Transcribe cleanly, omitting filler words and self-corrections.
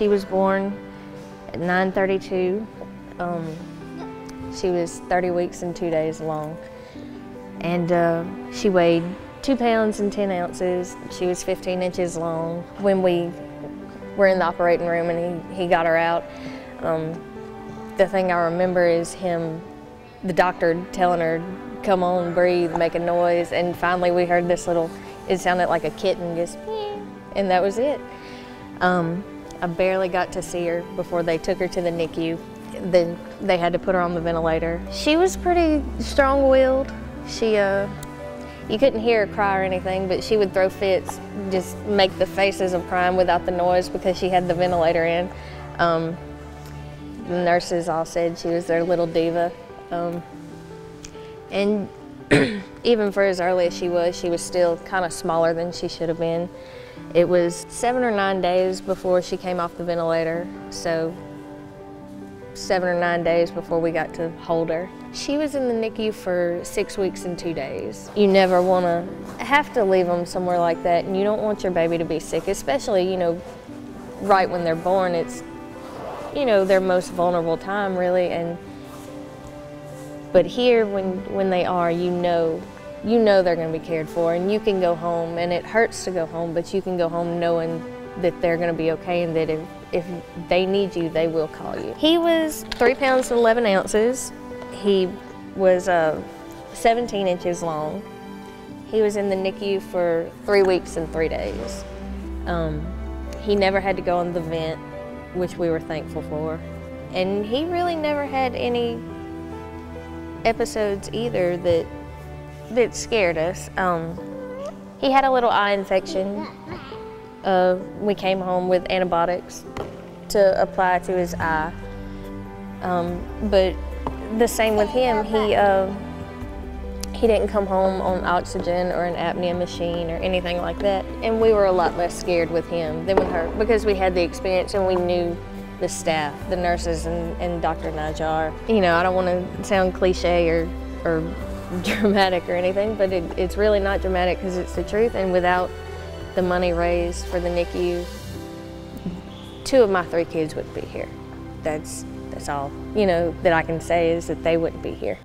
She was born at 9:32. She was 30 weeks and 2 days along. And she weighed 2 pounds and 10 ounces. She was 15 inches long. When we were in the operating room and he got her out, the thing I remember is the doctor telling her, come on, breathe, make a noise. And finally we heard this it sounded like a kitten, just, and that was it. I barely got to see her before they took her to the NICU. Then they had to put her on the ventilator. She was pretty strong-willed. You couldn't hear her cry or anything, but she would throw fits, just make the faces of crying without the noise because she had the ventilator in. The nurses all said she was their little diva. And even for as early as she was still kind of smaller than she should have been. It was 7 or 9 days before she came off the ventilator, so 7 or 9 days before we got to hold her. She was in the NICU for 6 weeks and 2 days. You never want to have to leave them somewhere like that, and you don't want your baby to be sick, especially, right when they're born. It's, their most vulnerable time, really. But here, when they are, you know they're going to be cared for, and you can go home, and it hurts to go home, but you can go home knowing that they're going to be okay, and that if they need you, they will call you. He was 3 pounds and 11 ounces. He was 17 inches long. He was in the NICU for 3 weeks and 3 days. He never had to go on the vent, which we were thankful for. And he really never had any episodes either that scared us. He had a little eye infection. We came home with antibiotics to apply to his eye. But the same with him, he didn't come home on oxygen or an apnea machine or anything like that. And we were a lot less scared with him than with her because we had the experience and we knew the staff, the nurses and Dr. Najjar. I don't want to sound cliche or dramatic or anything, but it's really not dramatic because it's the truth. And without the money raised for the NICU, 2 of my 3 kids wouldn't be here. That's all, that I can say is that they wouldn't be here.